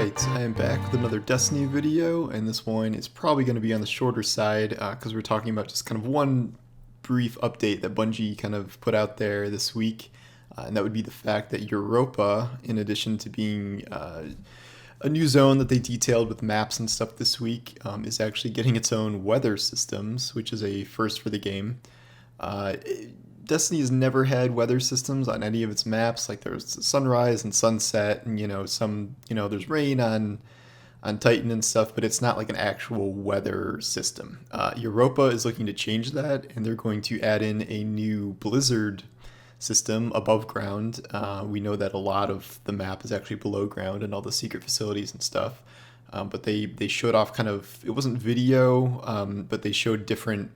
Alright, I am back with another Destiny video, and this one is probably going to be on the shorter side because we're talking about just kind of one brief update that Bungie kind of put out there this week, and that would be the fact that Europa, in addition to being a new zone that they detailed with maps and stuff this week, is actually getting its own weather systems, which is a first for the game. Uh, Destiny has never had weather systems on any of its maps. Like there's sunrise and sunset, and there's rain on Titan and stuff, but it's not like an actual weather system. Europa is looking to change that, and they're going to add in a new blizzard system above ground. We know that a lot of the map is actually below ground and all the secret facilities and stuff. But they showed off kind of, it wasn't video, but they showed different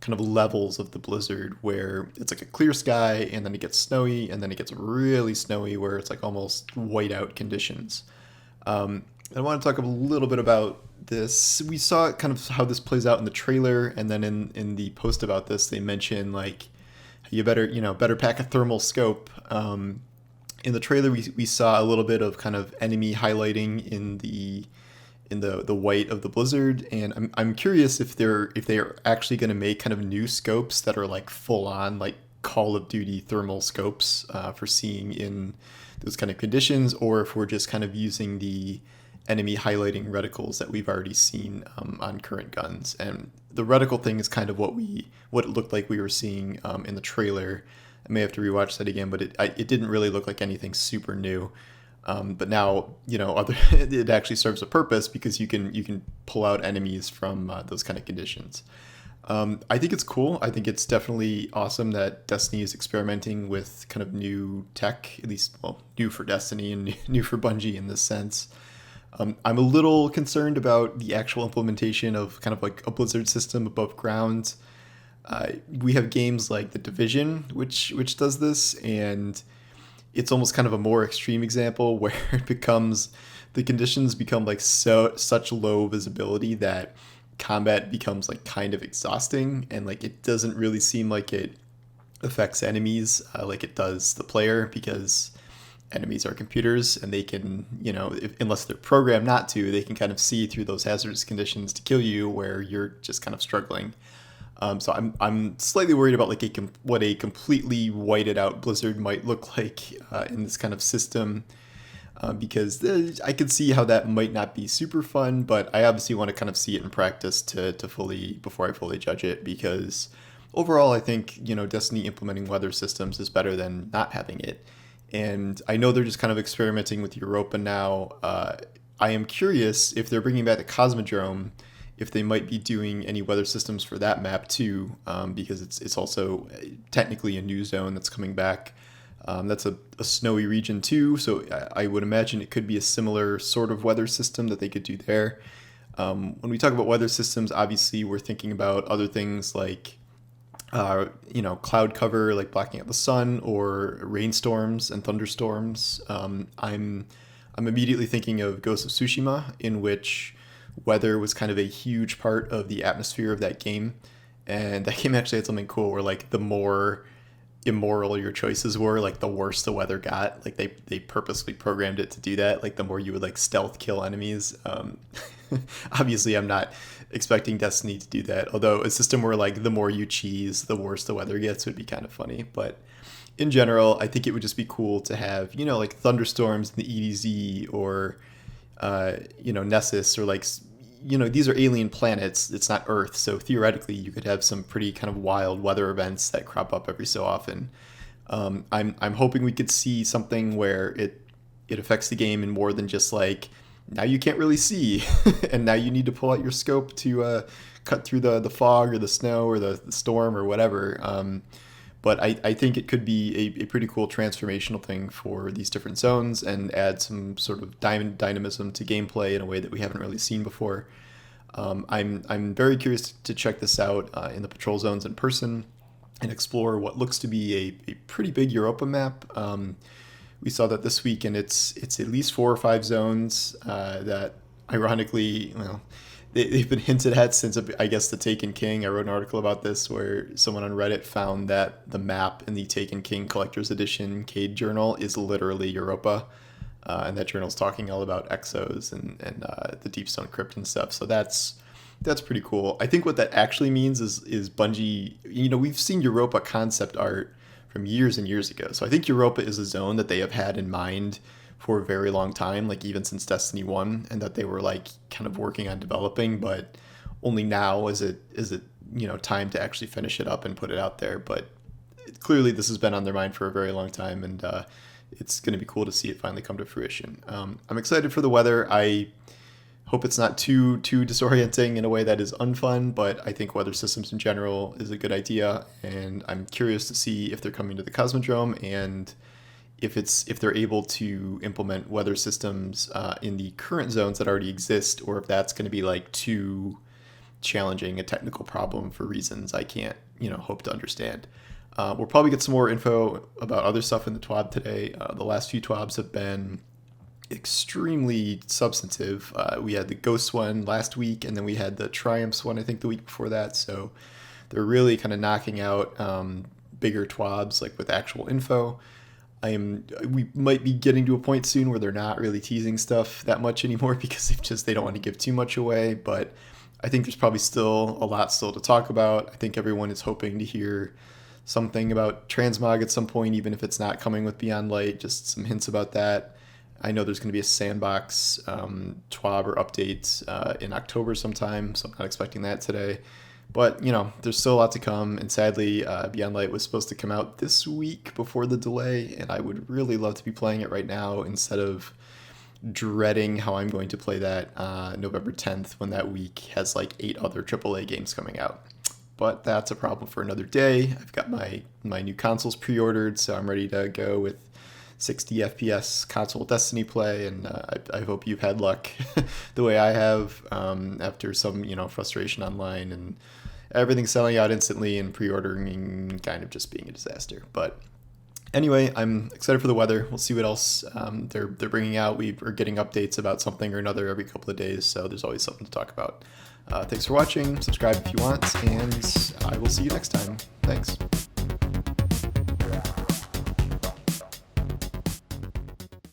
kind of levels of the blizzard where it's like a clear sky and then it gets snowy and then it gets really snowy where it's like almost whiteout conditions. I want to talk a little bit about this. We saw kind of how this plays out in the trailer, and then in the post about this they mention like you better pack a thermal scope. In the trailer we saw a little bit of kind of enemy highlighting in the white of the blizzard, and I'm curious if they're actually going to make kind of new scopes that are like full on like Call of Duty thermal scopes for seeing in those kind of conditions, or if we're just kind of using the enemy highlighting reticles that we've already seen on current guns. And the reticle thing is kind of what it looked like we were seeing in the trailer. I may have to rewatch that again, but it didn't really look like anything super new. But now, it actually serves a purpose because you can pull out enemies from those kind of conditions. I think it's cool. I think it's definitely awesome that Destiny is experimenting with kind of new tech, at least, well, new for Destiny and new for Bungie in this sense. I'm a little concerned about the actual implementation of kind of like a Blizzard system above ground. We have games like The Division, which does this, and it's almost kind of a more extreme example where the conditions become like such low visibility that combat becomes like kind of exhausting, and like it doesn't really seem like it affects enemies like it does the player, because enemies are computers and they can, unless they're programmed not to, they can kind of see through those hazardous conditions to kill you where you're just kind of struggling. So I'm slightly worried about like what a completely whited out Blizzard might look like in this kind of system, because I could see how that might not be super fun, but I obviously want to kind of see it in practice before I fully judge it, because overall I think Destiny implementing weather systems is better than not having it. And I know they're just kind of experimenting with Europa now. I am curious if they're bringing back the Cosmodrome, if they might be doing any weather systems for that map too, because it's also technically a new zone that's coming back. That's a snowy region too, so I would imagine it could be a similar sort of weather system that they could do there. When we talk about weather systems, obviously we're thinking about other things like cloud cover, like blocking out the sun, or rainstorms and thunderstorms. I'm immediately thinking of Ghost of Tsushima, in which weather was kind of a huge part of the atmosphere of that game. And that game actually had something cool where like the more immoral your choices were, like the worse the weather got. Like they purposely programmed it to do that. Like the more you would like stealth kill enemies. Obviously I'm not expecting Destiny to do that, although a system where like the more you cheese, the worse the weather gets would be kind of funny. But in general, I think it would just be cool to have, like thunderstorms in the EDZ, or Nessus, or like, these are alien planets. It's not Earth, so theoretically you could have some pretty kind of wild weather events that crop up every so often. I'm hoping we could see something where it affects the game in more than just like, now you can't really see and now you need to pull out your scope to cut through the fog or the snow or the storm or whatever. But I think it could be a pretty cool transformational thing for these different zones and add some sort of dynamism to gameplay in a way that we haven't really seen before. I'm very curious to check this out in the patrol zones in person and explore what looks to be a pretty big Europa map. We saw that this week, and it's at least 4 or 5 zones that, ironically, they've been hinted at since, I guess, the Taken King. I wrote an article about this where someone on Reddit found that the map in the Taken King Collector's Edition Cade Journal is literally Europa. and that journal's talking all about exos and the deep stone crypt and stuff. So that's pretty cool. I think what that actually means is Bungie. We've seen Europa concept art from years and years ago. So I think Europa is a zone that they have had in mind for a very long time, like even since Destiny 1, and that they were like kind of working on developing, but only now is it time to actually finish it up and put it out there. But clearly this has been on their mind for a very long time, and it's going to be cool to see it finally come to fruition. I'm excited for the weather. I hope it's not too disorienting in a way that is unfun, but I think weather systems in general is a good idea, and I'm curious to see if they're coming to the Cosmodrome and if they're able to implement weather systems in the current zones that already exist, or if that's going to be like too challenging a technical problem for reasons I can't hope to understand. We'll probably get some more info about other stuff in the TWAB today. The last few TWABs have been extremely substantive. We had the Ghosts one last week, and then we had the Triumphs one, I think, the week before that. So they're really kind of knocking out bigger TWABs, like with actual info. We might be getting to a point soon where they're not really teasing stuff that much anymore because they don't want to give too much away. But I think there's probably still a lot to talk about. I think everyone is hoping to hear something about transmog at some point, even if it's not coming with Beyond Light, just some hints about that. I know there's going to be a sandbox TWAB or update in October sometime, so I'm not expecting that today. But, there's still a lot to come, and sadly, Beyond Light was supposed to come out this week before the delay, and I would really love to be playing it right now instead of dreading how I'm going to play that November 10th when that week has like 8 other AAA games coming out. But that's a problem for another day. I've got my new consoles pre-ordered, so I'm ready to go with 60 FPS console Destiny play, and I hope you've had luck the way I have after some frustration online and everything selling out instantly and pre-ordering kind of just being a disaster. But anyway, I'm excited for the weather. We'll see what else they're bringing out. We are getting updates about something or another every couple of days, so there's always something to talk about. Thanks for watching. Subscribe if you want, and I will see you next time. Thanks.